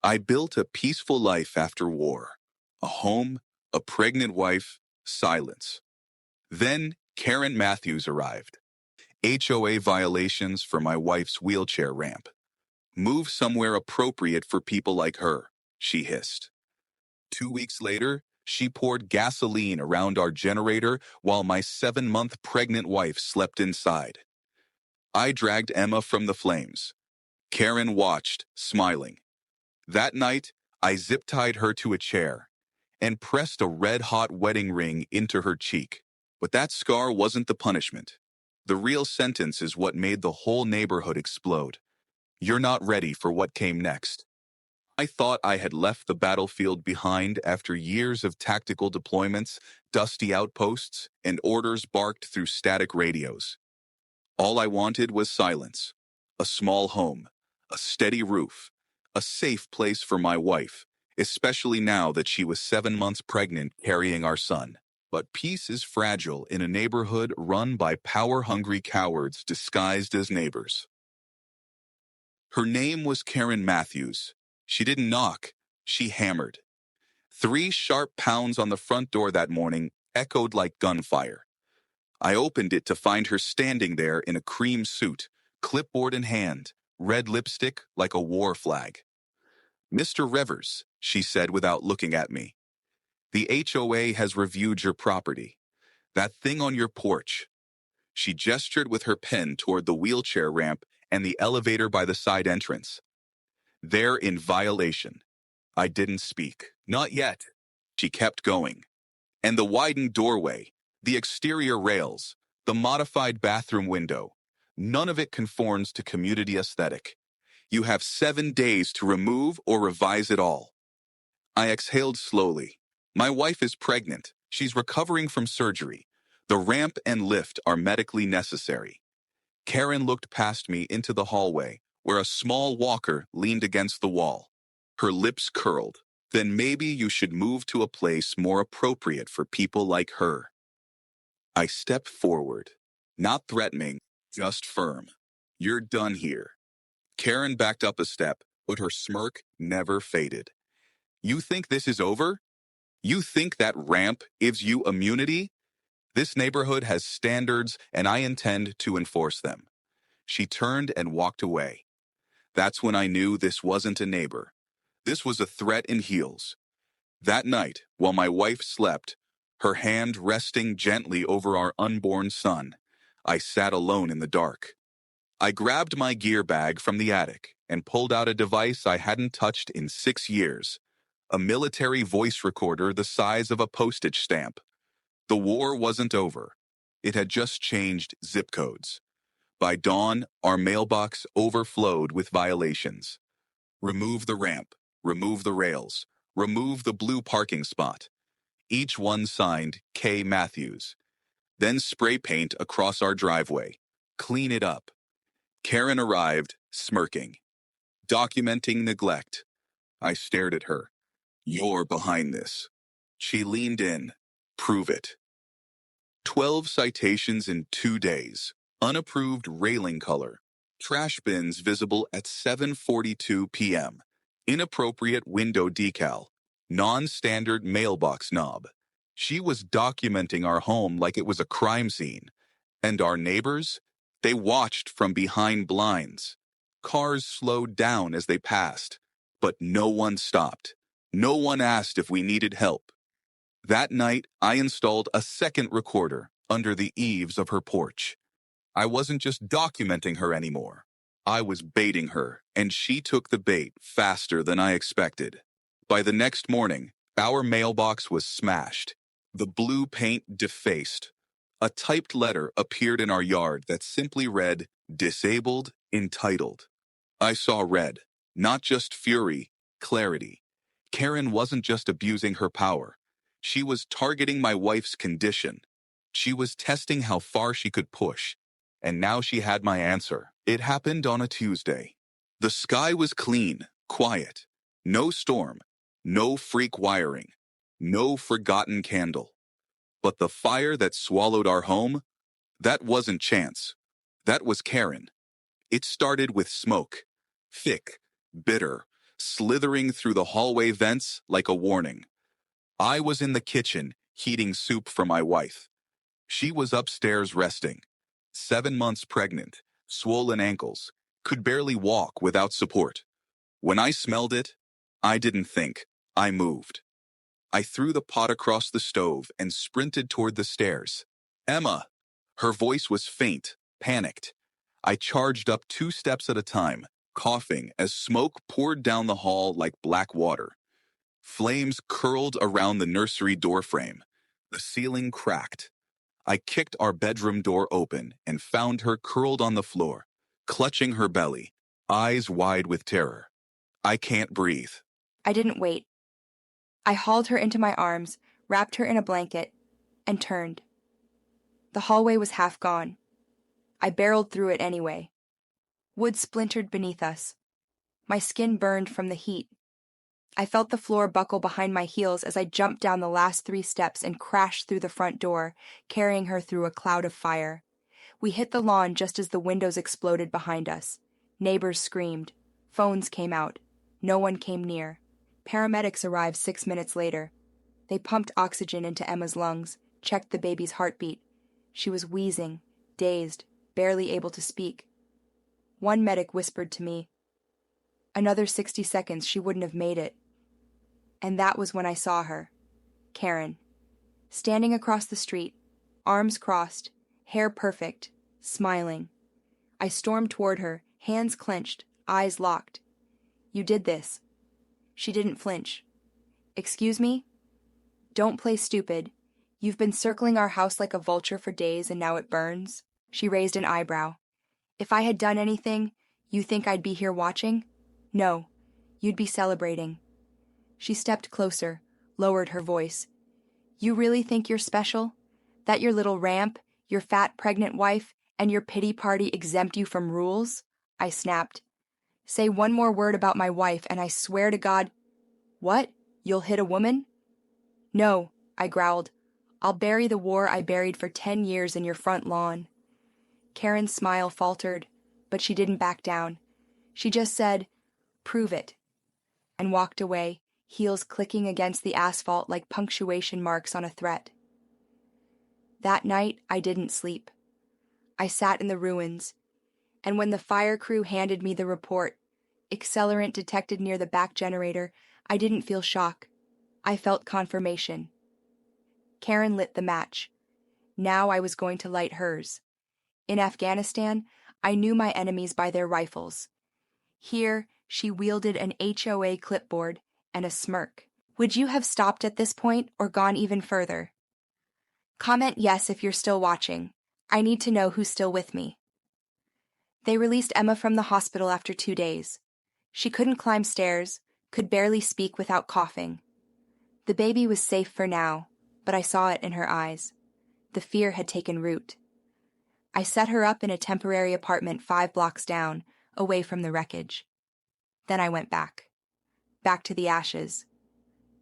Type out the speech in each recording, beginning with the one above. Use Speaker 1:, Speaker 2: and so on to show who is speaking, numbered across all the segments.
Speaker 1: I built a peaceful life after war. A home, a pregnant wife, silence. Then Karen Matthews arrived. HOA violations for my wife's wheelchair ramp. Move somewhere appropriate for people like her, she hissed. 2 weeks later, she poured gasoline around our generator while my 7-month pregnant wife slept inside. I dragged Emma from the flames. Karen watched, smiling. That night, I zip-tied her to a chair and pressed a red-hot wedding ring into her cheek. But that scar wasn't the punishment. The real sentence is what made the whole neighborhood explode. You're not ready for what came next. I thought I had left the battlefield behind after years of tactical deployments, dusty outposts, and orders barked through static radios. All I wanted was silence, a small home, a steady roof, a safe place for my wife, especially now that she was 7 months pregnant carrying our son. But peace is fragile in a neighborhood run by power-hungry cowards disguised as neighbors. Her name was Karen Matthews. She didn't knock, she hammered. 3 sharp pounds on the front door that morning echoed like gunfire. I opened it to find her standing there in a cream suit, clipboard in hand, red lipstick like a war flag. "Mr. Revers," she said without looking at me, "the HOA has reviewed your property. That thing on your porch." She gestured with her pen toward the wheelchair ramp and the elevator by the side entrance. "They're in violation." I didn't speak. "Not yet." She kept going. "And the widened doorway, the exterior rails, the modified bathroom window, none of it conforms to community aesthetic. You have 7 days to remove or revise it all." I exhaled slowly. My wife is pregnant. She's recovering from surgery. The ramp and lift are medically necessary. Karen looked past me into the hallway, where a small walker leaned against the wall. Her lips curled. "Then maybe you should move to a place more appropriate for people like her." I stepped forward, not threatening, just firm. "You're done here." Karen backed up a step, but her smirk never faded. "You think this is over? You think that ramp gives you immunity? This neighborhood has standards, and I intend to enforce them." She turned and walked away. That's when I knew this wasn't a neighbor. This was a threat in heels. That night, while my wife slept, her hand resting gently over our unborn son, I sat alone in the dark. I grabbed my gear bag from the attic and pulled out a device I hadn't touched in 6 years, a military voice recorder the size of a postage stamp. The war wasn't over. It had just changed zip codes. By dawn, our mailbox overflowed with violations. Remove the ramp, remove the rails, remove the blue parking spot. Each one signed K. Matthews. Then spray paint across our driveway. Clean it up. Karen arrived, smirking. Documenting neglect. I stared at her. "You're behind this." She leaned in. "Prove it." 12 citations in 2 days. Unapproved railing color. Trash bins visible at 7:42 p.m. Inappropriate window decal. Non-standard mailbox knob. She was documenting our home like it was a crime scene. And our neighbors? They watched from behind blinds. Cars slowed down as they passed. But no one stopped. No one asked if we needed help. That night, I installed a second recorder under the eaves of her porch. I wasn't just documenting her anymore. I was baiting her, and she took the bait faster than I expected. By the next morning, our mailbox was smashed, the blue paint defaced. A typed letter appeared in our yard that simply read, "Disabled, entitled." I saw red, not just fury, clarity. Karen wasn't just abusing her power. She was targeting my wife's condition. She was testing how far she could push. And now she had my answer. It happened on a Tuesday. The sky was clean, quiet. No storm, no freak wiring, no forgotten candle. But the fire that swallowed our home, that wasn't chance. That was Karen. It started with smoke. Thick, bitter, slithering through the hallway vents like a warning. I was in the kitchen, heating soup for my wife. She was upstairs resting. 7 months pregnant, swollen ankles, could barely walk without support. When I smelled it, I didn't think. I moved. I threw the pot across the stove and sprinted toward the stairs. Emma! Her voice was faint, panicked. I charged up 2 steps at a time, coughing as smoke poured down the hall like black water. Flames curled around the nursery doorframe. The ceiling cracked. I kicked our bedroom door open and found her curled on the floor, clutching her belly, eyes wide with terror. I can't breathe.
Speaker 2: I didn't wait. I hauled her into my arms, wrapped her in a blanket, and turned. The hallway was half gone. I barreled through it anyway. Wood splintered beneath us. My skin burned from the heat. I felt the floor buckle behind my heels as I jumped down the last 3 steps and crashed through the front door, carrying her through a cloud of fire. We hit the lawn just as the windows exploded behind us. Neighbors screamed. Phones came out. No one came near. Paramedics arrived 6 minutes later. They pumped oxygen into Emma's lungs, checked the baby's heartbeat. She was wheezing, dazed, barely able to speak. One medic whispered to me, "Another 60 seconds, she wouldn't have made it." And that was when I saw her, Karen, standing across the street, arms crossed, hair perfect, smiling. I stormed toward her, hands clenched, eyes locked. "You did this." She didn't flinch. "Excuse me? Don't play stupid. You've been circling our house like a vulture for days and now it burns." She raised an eyebrow. "If I had done anything, you think I'd be here watching? No, you'd be celebrating." She stepped closer, lowered her voice. "You really think you're special? That your little ramp, your fat pregnant wife, and your pity party exempt you from rules?" I snapped. "Say one more word about my wife and I swear to God—" "What? You'll hit a woman?" "No," I growled. "I'll bury the war I buried for 10 years in your front lawn." Karen's smile faltered, but she didn't back down. She just said, "Prove it," and walked away, heels clicking against the asphalt like punctuation marks on a threat. That night, I didn't sleep. I sat in the ruins, and when the fire crew handed me the report, accelerant detected near the back generator, I didn't feel shock. I felt confirmation. Karen lit the match. Now I was going to light hers. In Afghanistan, I knew my enemies by their rifles. Here, she wielded an HOA clipboard and a smirk. Would you have stopped at this point or gone even further? Comment yes if you're still watching. I need to know who's still with me. They released Emma from the hospital after 2 days. She couldn't climb stairs, could barely speak without coughing. The baby was safe for now, but I saw it in her eyes. The fear had taken root. I set her up in a temporary apartment 5 blocks down, away from the wreckage. Then I went back. Back to the ashes.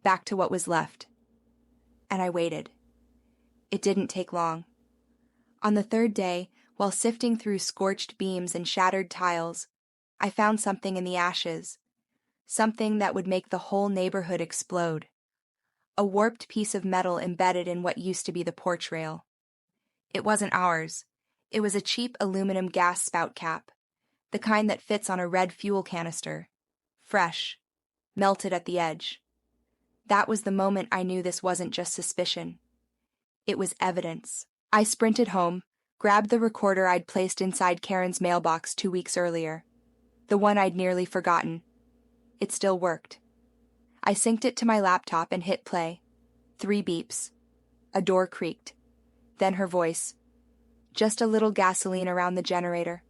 Speaker 2: Back to what was left. And I waited. It didn't take long. On the 3rd day, while sifting through scorched beams and shattered tiles, I found something in the ashes. Something that would make the whole neighborhood explode. A warped piece of metal embedded in what used to be the porch rail. It wasn't ours. It was a cheap aluminum gas spout cap, the kind that fits on a red fuel canister. Fresh, melted at the edge. That was the moment I knew this wasn't just suspicion. It was evidence. I sprinted home, grabbed the recorder I'd placed inside Karen's mailbox 2 weeks earlier. The one I'd nearly forgotten. It still worked. I synced it to my laptop and hit play. 3 beeps. A door creaked. Then her voice. "Just a little gasoline around the generator.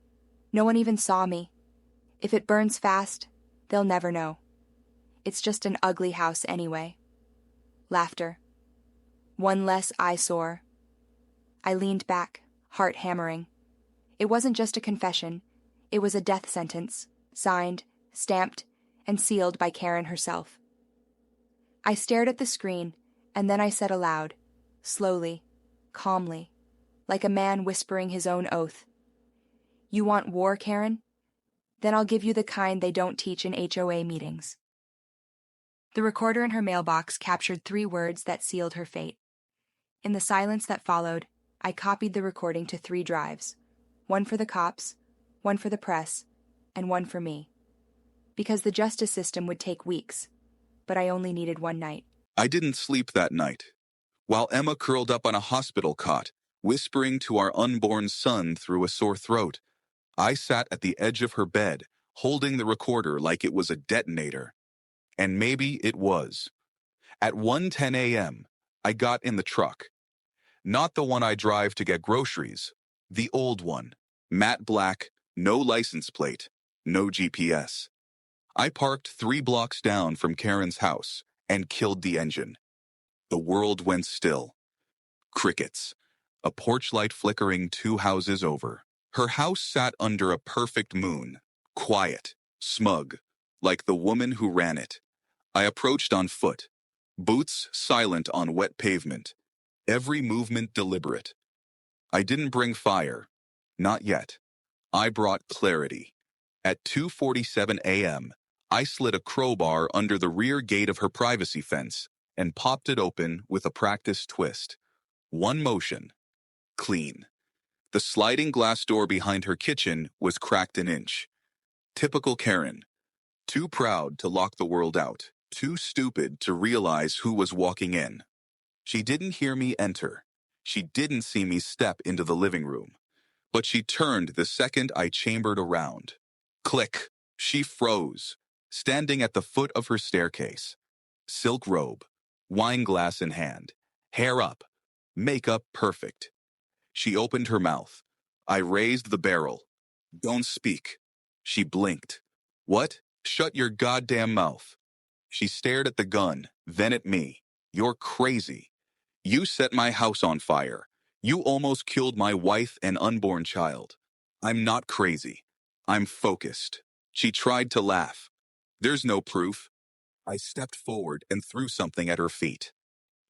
Speaker 2: No one even saw me. If it burns fast, they'll never know. It's just an ugly house anyway." Laughter. One less eyesore. I leaned back, heart hammering. It wasn't just a confession. It was a death sentence, signed, stamped, and sealed by Karen herself. I stared at the screen, and then I said aloud, slowly, calmly, like a man whispering his own oath, "You want war, Karen? Then I'll give you the kind they don't teach in HOA meetings. The recorder in her mailbox captured 3 words that sealed her fate. In the silence that followed, I copied the recording to 3 drives, one for the cops, one for the press, and one for me. Because the justice system would take weeks, but I only needed 1 night.
Speaker 1: I didn't sleep that night. While Emma curled up on a hospital cot, whispering to our unborn son through a sore throat, I sat at the edge of her bed, holding the recorder like it was a detonator. And maybe it was. At 1:10 a.m., I got in the truck. Not the one I drive to get groceries. The old one. Matte black, no license plate, no GPS. I parked 3 blocks down from Karen's house and killed the engine. The world went still. Crickets. A porch light flickering 2 houses over. Her house sat under a perfect moon. Quiet. Smug. Like the woman who ran it. I approached on foot. Boots silent on wet pavement. Every movement deliberate. I didn't bring fire. Not yet. I brought clarity. At 2:47 a.m., I slid a crowbar under the rear gate of her privacy fence and popped it open with a practiced twist. 1 motion. Clean. The sliding glass door behind her kitchen was cracked an inch. Typical Karen. Too proud to lock the world out. Too stupid to realize who was walking in. She didn't hear me enter. She didn't see me step into the living room. But she turned the second I chambered around. Click. She froze, standing at the foot of her staircase. Silk robe, wine glass in hand, hair up, makeup perfect. She opened her mouth. I raised the barrel. Don't speak. She blinked. What? Shut your goddamn mouth. She stared at the gun, then at me. You're crazy. You set my house on fire. You almost killed my wife and unborn child. I'm not crazy. I'm focused. She tried to laugh. There's no proof. I stepped forward and threw something at her feet.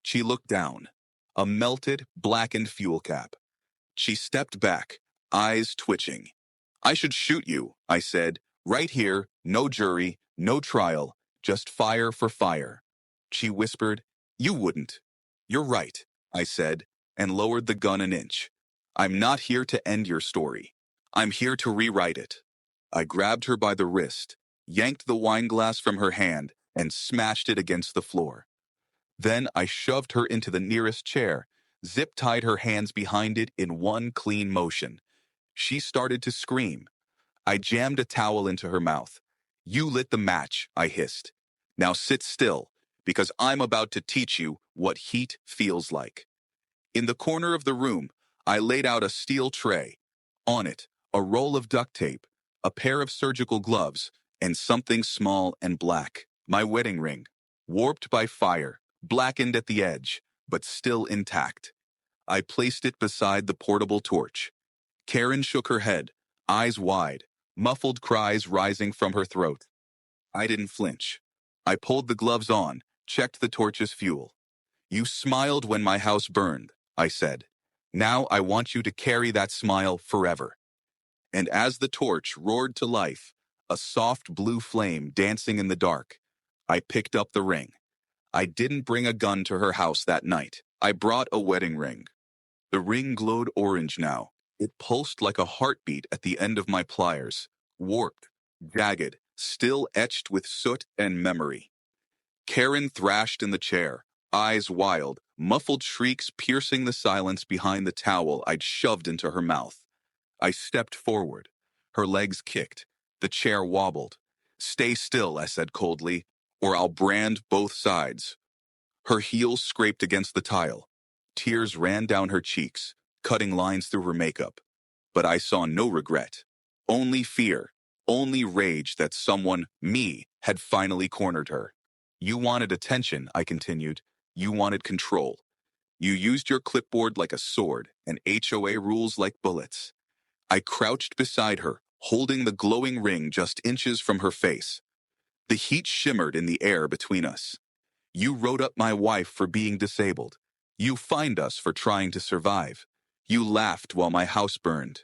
Speaker 1: She looked down. A melted, blackened fuel cap. She stepped back, eyes twitching. I should shoot you, I said. Right here, no jury, no trial, just fire for fire. She whispered, You wouldn't. You're right, I said, and lowered the gun an inch. I'm not here to end your story. I'm here to rewrite it. I grabbed her by the wrist, yanked the wine glass from her hand, and smashed it against the floor. Then I shoved her into the nearest chair, zip-tied her hands behind it in one clean motion. She started to scream. I jammed a towel into her mouth. You lit the match, I hissed. Now sit still, because I'm about to teach you what heat feels like. In the corner of the room, I laid out a steel tray. On it, a roll of duct tape, a pair of surgical gloves, and something small and black. My wedding ring, warped by fire, blackened at the edge, but still intact. I placed it beside the portable torch. Karen shook her head, eyes wide, muffled cries rising from her throat. I didn't flinch. I pulled the gloves on, checked the torch's fuel. You smiled when my house burned, I said. Now I want you to carry that smile forever. And as the torch roared to life, a soft blue flame dancing in the dark, I picked up the ring. I didn't bring a gun to her house that night. I brought a wedding ring. The ring glowed orange now. It pulsed like a heartbeat at the end of my pliers, warped, jagged, still etched with soot and memory. Karen thrashed in the chair, eyes wild, muffled shrieks piercing the silence behind the towel I'd shoved into her mouth. I stepped forward. Her legs kicked. The chair wobbled. Stay still, I said coldly, or I'll brand both sides. Her heels scraped against the tile. Tears ran down her cheeks, cutting lines through her makeup. But I saw no regret. Only fear. Only rage that someone, me, had finally cornered her. You wanted attention, I continued. You wanted control. You used your clipboard like a sword and HOA rules like bullets. I crouched beside her, holding the glowing ring just inches from her face. The heat shimmered in the air between us. You wrote up my wife for being disabled. You fined us for trying to survive. You laughed while my house burned.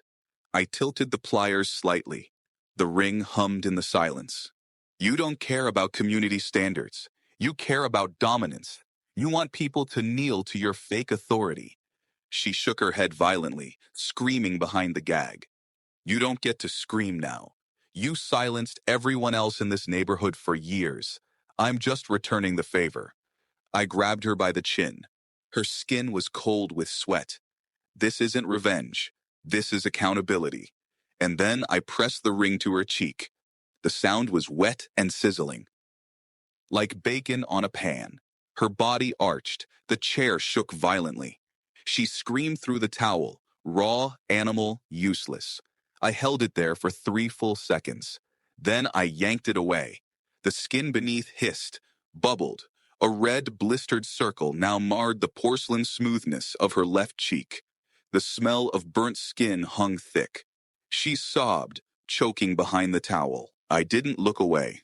Speaker 1: I tilted the pliers slightly. The ring hummed in the silence. You don't care about community standards. You care about dominance. You want people to kneel to your fake authority. She shook her head violently, screaming behind the gag. You don't get to scream now. You silenced everyone else in this neighborhood for years. I'm just returning the favor. I grabbed her by the chin. Her skin was cold with sweat. This isn't revenge. This is accountability. And then I pressed the ring to her cheek. The sound was wet and sizzling, like bacon on a pan. Her body arched. The chair shook violently. She screamed through the towel, raw, animal, useless. I held it there for 3 full seconds. Then I yanked it away. The skin beneath hissed, bubbled. A red, blistered circle now marred the porcelain smoothness of her left cheek. The smell of burnt skin hung thick. She sobbed, choking behind the towel. I didn't look away.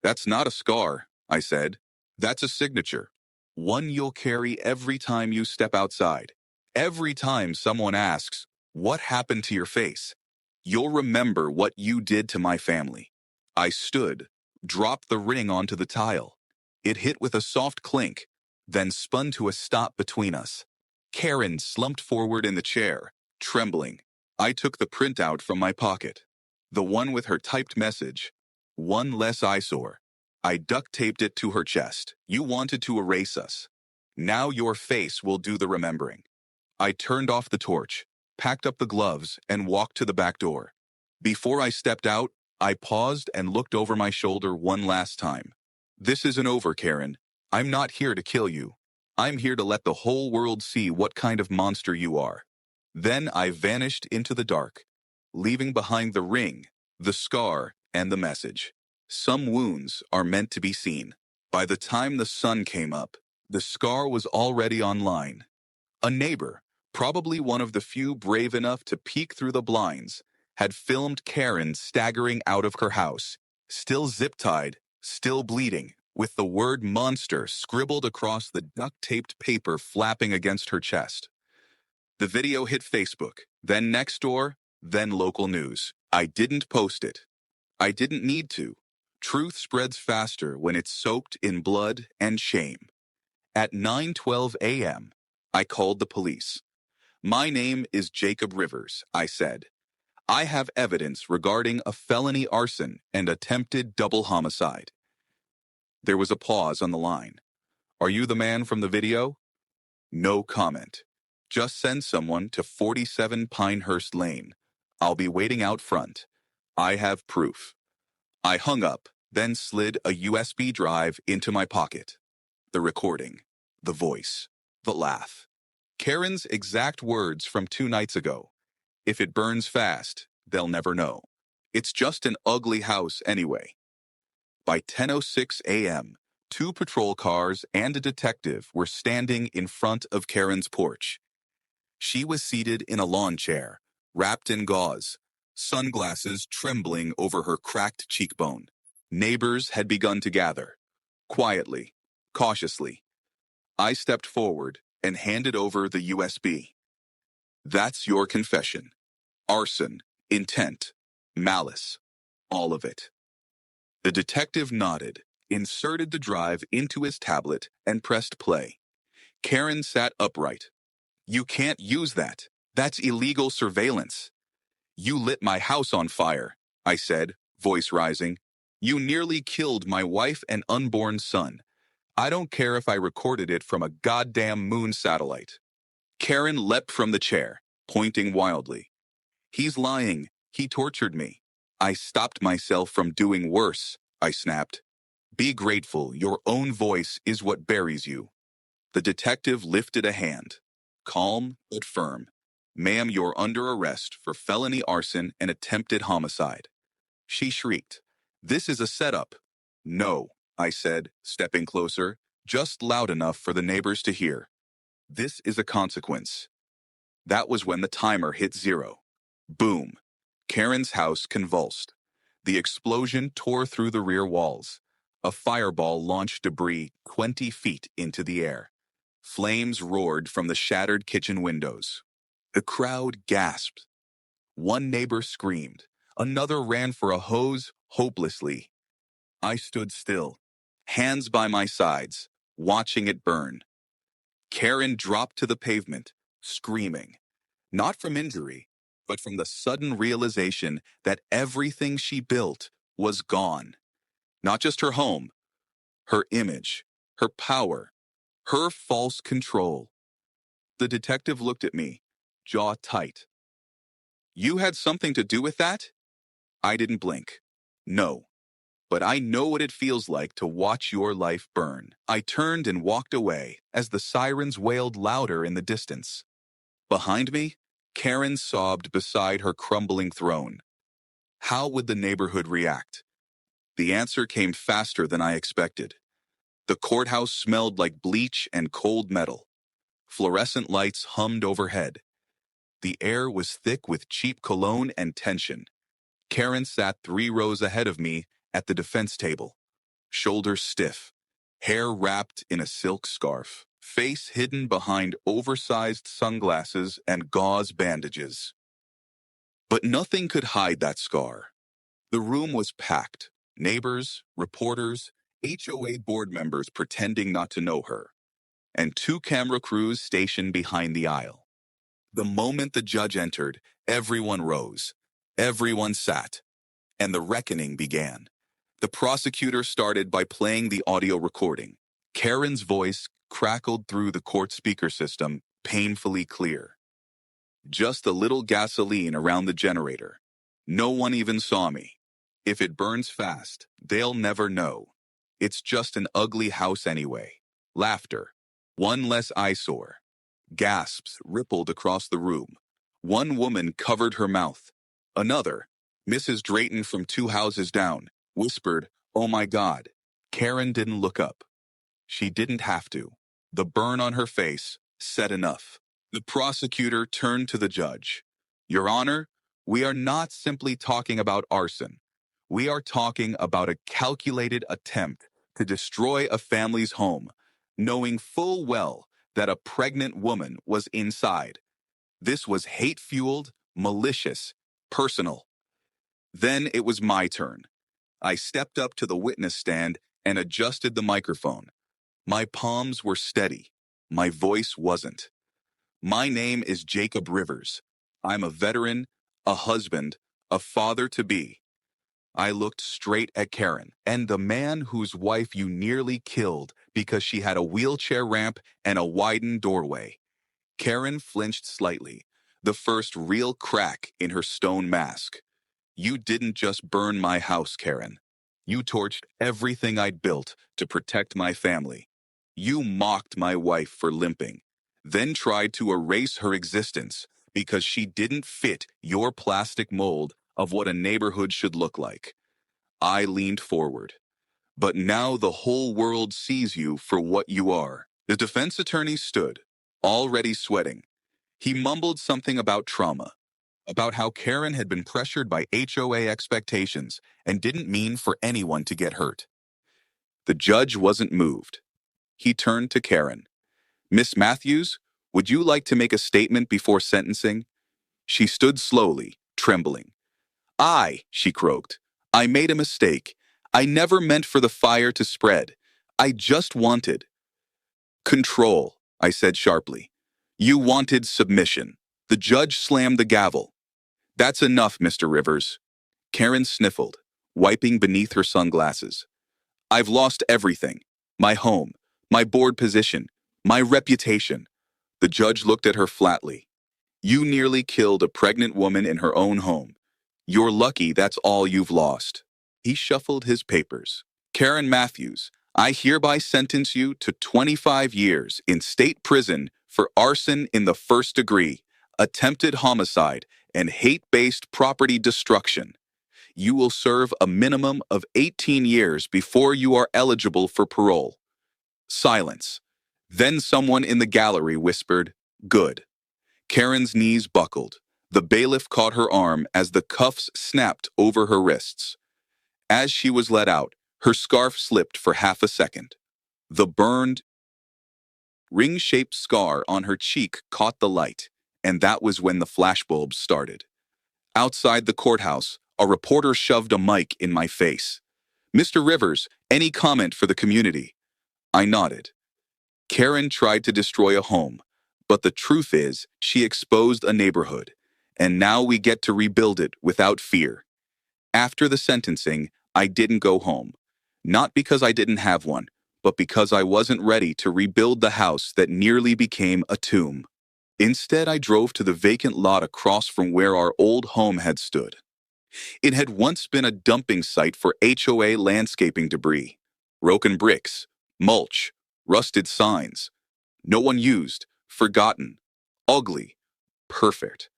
Speaker 1: That's not a scar, I said. That's a signature. One you'll carry every time you step outside. Every time someone asks, "What happened to your face?" You'll remember what you did to my family. I stood, dropped the ring onto the tile. It hit with a soft clink, then spun to a stop between us. Karen slumped forward in the chair, trembling. I took the printout from my pocket. The one with her typed message. One less eyesore. I duct-taped it to her chest. You wanted to erase us. Now your face will do the remembering. I turned off the torch, packed up the gloves, and walked to the back door. Before I stepped out, I paused and looked over my shoulder one last time. This isn't over, Karen. I'm not here to kill you. I'm here to let the whole world see what kind of monster you are. Then I vanished into the dark, leaving behind the ring, the scar, and the message. Some wounds are meant to be seen. By the time the sun came up, the scar was already online. A neighbor, probably one of the few brave enough to peek through the blinds, had filmed Karen staggering out of her house, still zip-tied, still bleeding, with the word monster scribbled across the duct-taped paper flapping against her chest. The video hit Facebook, then Nextdoor, then local news. I didn't post it. I didn't need to. Truth spreads faster when it's soaked in blood and shame. At 9:12 a.m., I called the police. My name is Jacob Rivers, I said. I have evidence regarding a felony arson and attempted double homicide. There was a pause on the line. Are you the man from the video? No comment. Just send someone to 47 Pinehurst Lane. I'll be waiting out front. I have proof. I hung up, then slid a USB drive into my pocket. The recording, the voice, the laugh. Karen's exact words from 2 nights ago. If it burns fast, they'll never know. It's just an ugly house anyway. By 10:06 a.m., 2 patrol cars and a detective were standing in front of Karen's porch. She was seated in a lawn chair, wrapped in gauze, sunglasses trembling over her cracked cheekbone. Neighbors had begun to gather. Quietly, cautiously. I stepped forward and handed over the USB. That's your confession. Arson, intent, malice, all of it. The detective nodded, inserted the drive into his tablet, and pressed play. Karen sat upright. You can't use that. That's illegal surveillance. You lit my house on fire, I said, voice rising. You nearly killed my wife and unborn son. I don't care if I recorded it from a goddamn moon satellite. Karen leapt from the chair, pointing wildly. He's lying. He tortured me. I stopped myself from doing worse, I snapped. Be grateful. Your own voice is what buries you. The detective lifted a hand. Calm but firm. Ma'am, you're under arrest for felony arson and attempted homicide. She shrieked. This is a setup. No, I said, stepping closer, just loud enough for the neighbors to hear. This is a consequence. That was when the timer hit 0. Boom. Karen's house convulsed. The explosion tore through the rear walls. A fireball launched debris 20 feet into the air. Flames roared from the shattered kitchen windows. The crowd gasped. One neighbor screamed. Another ran for a hose hopelessly. I stood still, hands by my sides, watching it burn. Karen dropped to the pavement, screaming, not from injury, but from the sudden realization that everything she built was gone. Not just her home, her image, her power, her false control. The detective looked at me, jaw tight. You had something to do with that? I didn't blink. No. But I know what it feels like to watch your life burn. I turned and walked away as the sirens wailed louder in the distance. Behind me, Karen sobbed beside her crumbling throne. How would the neighborhood react? The answer came faster than I expected. The courthouse smelled like bleach and cold metal. Fluorescent lights hummed overhead. The air was thick with cheap cologne and tension. Karen sat 3 rows ahead of me at the defense table, shoulders stiff, hair wrapped in a silk scarf, face hidden behind oversized sunglasses and gauze bandages. But nothing could hide that scar. The room was packed. Neighbors, reporters, HOA board members pretending not to know her, and 2 camera crews stationed behind the aisle. The moment the judge entered, everyone rose. Everyone sat. And the reckoning began. The prosecutor started by playing the audio recording. Karen's voice crackled through the court speaker system, painfully clear. Just a little gasoline around the generator. No one even saw me. If it burns fast, they'll never know. It's just an ugly house anyway. Laughter. One less eyesore. Gasps rippled across the room. One woman covered her mouth. Another, Mrs. Drayton from 2 houses down, whispered, "Oh my God." Karen didn't look up. She didn't have to. The burn on her face said enough. The prosecutor turned to the judge. "Your Honor, we are not simply talking about arson. We are talking about a calculated attempt to destroy a family's home, knowing full well that a pregnant woman was inside. This was hate-fueled, malicious, personal." Then it was my turn. I stepped up to the witness stand and adjusted the microphone. My palms were steady. My voice wasn't. "My name is Jacob Rivers. I'm a veteran, a husband, a father-to-be." I looked straight at Karen, and the man whose wife you nearly killed because she had a wheelchair ramp and a widened doorway. Karen flinched slightly, the first real crack in her stone mask. "You didn't just burn my house, Karen. You torched everything I'd built to protect my family. You mocked my wife for limping, then tried to erase her existence because she didn't fit your plastic mold of what a neighborhood should look like." I leaned forward. "But now the whole world sees you for what you are." The defense attorney stood, already sweating. He mumbled something about trauma, about how Karen had been pressured by HOA expectations and didn't mean for anyone to get hurt. The judge wasn't moved. He turned to Karen. "Miss Matthews, would you like to make a statement before sentencing?" She stood slowly, trembling. She croaked. "I made a mistake. I never meant for the fire to spread. I just wanted control," I said sharply. "You wanted submission." The judge slammed the gavel. "That's enough, Mr. Rivers." Karen sniffled, wiping beneath her sunglasses. "I've lost everything. My home, my board position, my reputation." The judge looked at her flatly. "You nearly killed a pregnant woman in her own home. You're lucky that's all you've lost." He shuffled his papers. "Karen Matthews, I hereby sentence you to 25 years in state prison for arson in the first degree, attempted homicide, and hate-based property destruction. You will serve a minimum of 18 years before you are eligible for parole." Silence. Then someone in the gallery whispered, "Good." Karen's knees buckled. The bailiff caught her arm as the cuffs snapped over her wrists. As she was let out, her scarf slipped for half a second. The burned, ring-shaped scar on her cheek caught the light, and that was when the flashbulbs started. Outside the courthouse, A reporter shoved a mic in my face. "Mr. Rivers, any comment for the community?" I nodded. Karen tried to destroy a home, but the truth is, she exposed a neighborhood, and now we get to rebuild it without fear. After the sentencing, I didn't go home. Not because I didn't have one, but because I wasn't ready to rebuild the house that nearly became a tomb. Instead, I drove to the vacant lot across from where our old home had stood. It had once been a dumping site for HOA landscaping debris. Broken bricks, mulch, rusted signs. No one used, forgotten, ugly, perfect.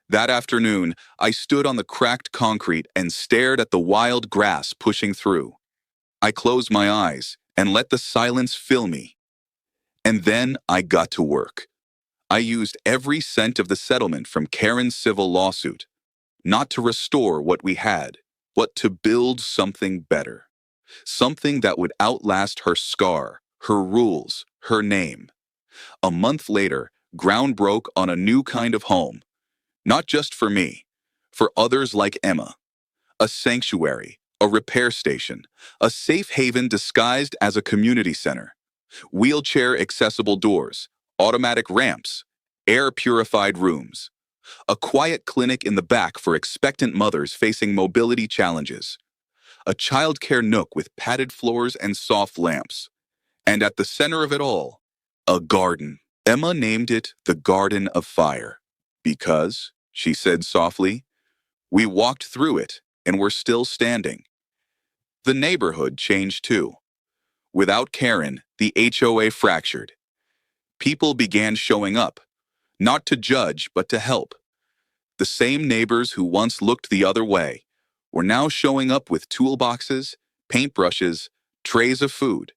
Speaker 1: That afternoon, I stood on the cracked concrete and stared at the wild grass pushing through. I closed my eyes and let the silence fill me. And then I got to work. I used every cent of the settlement from Karen's civil lawsuit, not to restore what we had, but to build something better. Something that would outlast her scar, her rules, her name. A month later, ground broke on a new kind of home. Not just for me, for others like Emma. A sanctuary, a repair station, a safe haven disguised as a community center. Wheelchair-accessible doors, automatic ramps, air-purified rooms. A quiet clinic in the back for expectant mothers facing mobility challenges. A childcare nook with padded floors and soft lamps. And at the center of it all, a garden. Emma named it the Garden of Fire. Because, she said softly, we walked through it and we're still standing. The neighborhood changed too. Without Karen, the HOA fractured. People began showing up, not to judge but to help. The same neighbors who once looked the other way were now showing up with toolboxes, paintbrushes, trays of food.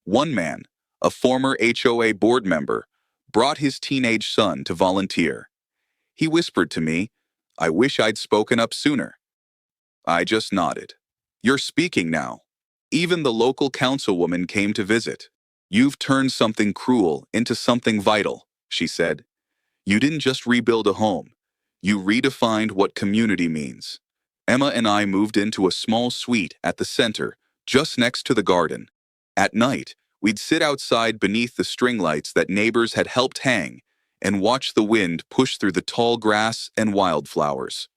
Speaker 1: One man, a former HOA board member, brought his teenage son to volunteer. He whispered to me, "I wish I'd spoken up sooner." I just nodded. "You're speaking now." Even the local councilwoman came to visit. "You've turned something cruel into something vital," she said. "You didn't just rebuild a home. You redefined what community means." Emma and I moved into a small suite at the center, just next to the garden. At night, we'd sit outside beneath the string lights that neighbors had helped hang and watch the wind push through the tall grass and wildflowers.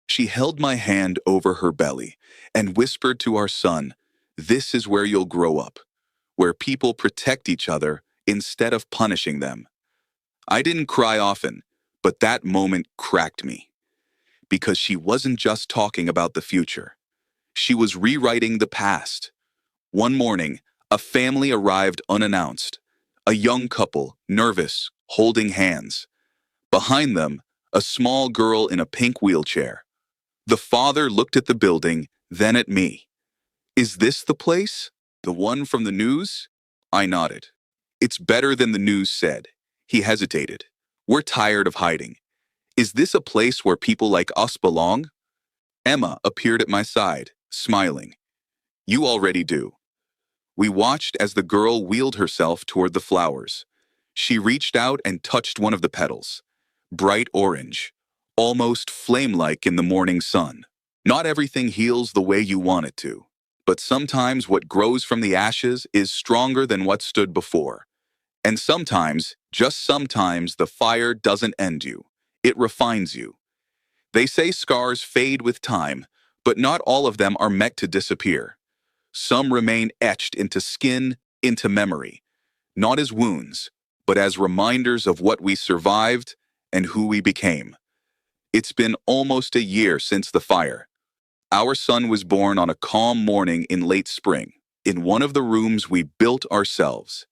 Speaker 1: She held my hand over her belly and whispered to our son, "This is where you'll grow up, where people protect each other instead of punishing them." I didn't cry often, but that moment cracked me. Because she wasn't just talking about the future. She was rewriting the past. One morning, a family arrived unannounced. A young couple, nervous, holding hands. Behind them, a small girl in a pink wheelchair. The father looked at the building, then at me. "Is this the place? The one from the news?" I nodded. "It's better than the news said." He hesitated. "We're tired of hiding. Is this a place where people like us belong?" Emma appeared at my side, smiling. "You already do." We watched as the girl wheeled herself toward the flowers. She reached out and touched one of the petals. Bright orange, almost flame-like in the morning sun. Not everything heals the way you want it to, but sometimes what grows from the ashes is stronger than what stood before. And sometimes, just sometimes, the fire doesn't end you. It refines you. They say scars fade with time, but not all of them are meant to disappear. Some remain etched into skin, into memory, not as wounds, but as reminders of what we survived and who we became. It's been almost a year since the fire. Our son was born on a calm morning in late spring, in one of the rooms we built ourselves.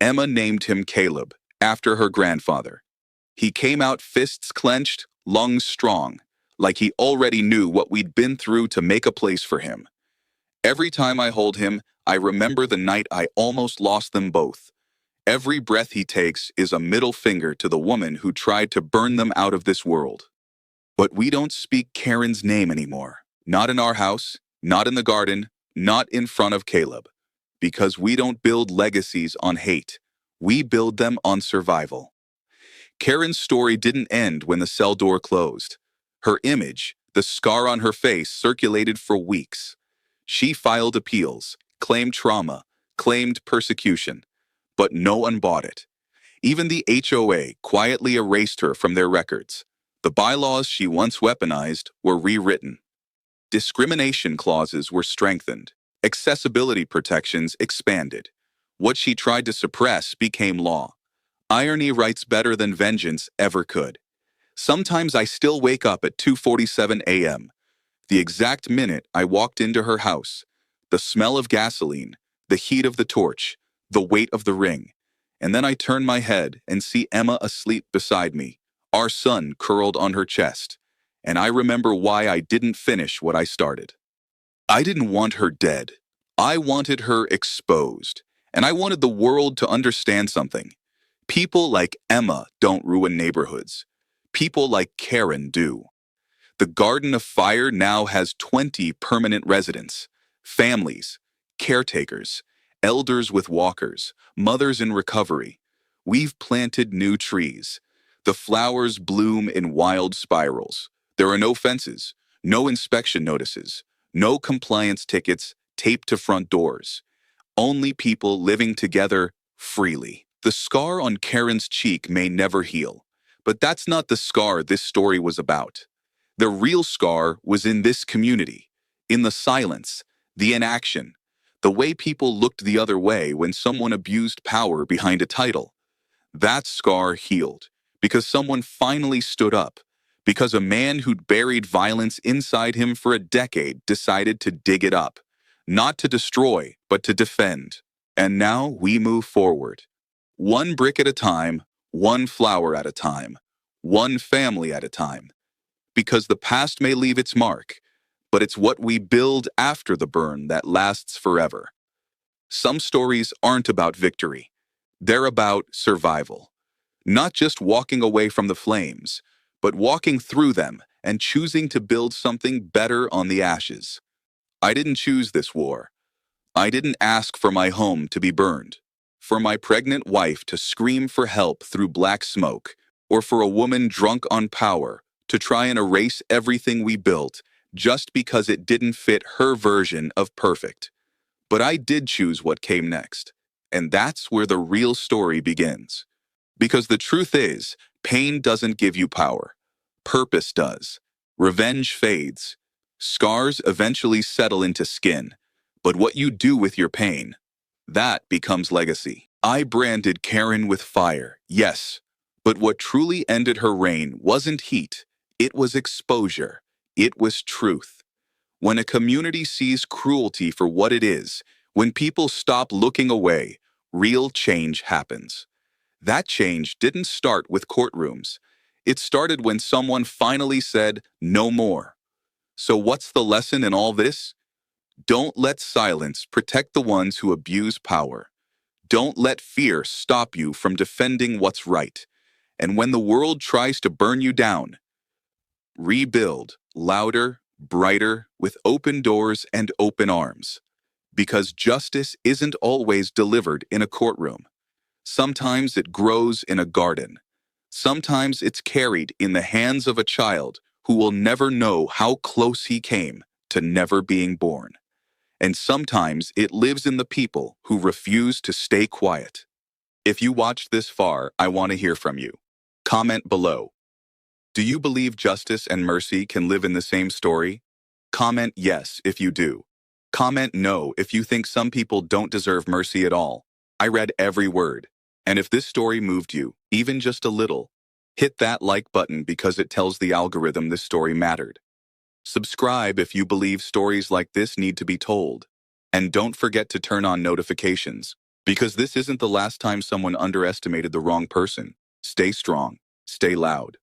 Speaker 1: Emma named him Caleb, after her grandfather. He came out fists clenched, lungs strong, like he already knew what we'd been through to make a place for him. Every time I hold him, I remember the night I almost lost them both. Every breath he takes is a middle finger to the woman who tried to burn them out of this world. But we don't speak Karen's name anymore. Not in our house, not in the garden, not in front of Caleb. Because we don't build legacies on hate. We build them on survival. Karen's story didn't end when the cell door closed. Her image, The scar on her face circulated for weeks. She filed appeals, claimed trauma, claimed persecution, but no one bought it. Even the HOA quietly erased her from their records. The bylaws she once weaponized were rewritten. Discrimination clauses were strengthened. Accessibility protections expanded. What she tried to suppress became law. Irony writes better than vengeance ever could. Sometimes I still wake up at 2:47 a.m., the exact minute I walked into her house. The smell of gasoline, the heat of the torch, the weight of the ring. And then I turn my head and see Emma asleep beside me, our son curled on her chest. And I remember why I didn't finish what I started. I didn't want her dead. I wanted her exposed. And I wanted the world to understand something. People like Emma don't ruin neighborhoods. People like Karen do. The Garden of Fire now has 20 permanent residents, families, caretakers, elders with walkers, mothers in recovery. We've planted new trees. The flowers bloom in wild spirals. There are no fences, no inspection notices, no compliance tickets taped to front doors. Only people living together freely. The scar on Karen's cheek may never heal, but that's not the scar this story was about. The real scar was in this community, in the silence, the inaction, the way people looked the other way when someone abused power behind a title. That scar healed because someone finally stood up, because a man who'd buried violence inside him for a decade decided to dig it up, not to destroy, but to defend. And now we move forward. One brick at a time, one flower at a time, one family at a time. Because the past may leave its mark, but it's what we build after the burn that lasts forever. Some stories aren't about victory. They're about survival. Not just walking away from the flames, but walking through them and choosing to build something better on the ashes. I didn't choose this war. I didn't ask for my home to be burned, for my pregnant wife to scream for help through black smoke, or for a woman drunk on power to try and erase everything we built just because it didn't fit her version of perfect. But I did choose what came next, and that's where the real story begins. Because the truth is, pain doesn't give you power. Purpose does. Revenge fades. Scars eventually settle into skin. But what you do with your pain, that becomes legacy. I branded Karen with fire, yes. But what truly ended her reign wasn't heat. It was exposure. It was truth. When a community sees cruelty for what it is, when people stop looking away, real change happens. That change didn't start with courtrooms. It started when someone finally said, "No more." So what's the lesson in all this? Don't let silence protect the ones who abuse power. Don't let fear stop you from defending what's right. And when the world tries to burn you down, rebuild louder, brighter, with open doors and open arms. Because justice isn't always delivered in a courtroom. Sometimes it grows in a garden. Sometimes it's carried in the hands of a child who will never know how close he came to never being born. And sometimes it lives in the people who refuse to stay quiet. If you watched this far, I want to hear from you. Comment below. Do you believe justice and mercy can live in the same story? Comment yes if you do. Comment no if you think some people don't deserve mercy at all. I read every word. And if this story moved you, even just a little, hit that like button because it tells the algorithm this story mattered. Subscribe if you believe stories like this need to be told. And don't forget to turn on notifications, because this isn't the last time someone underestimated the wrong person. Stay strong, stay loud.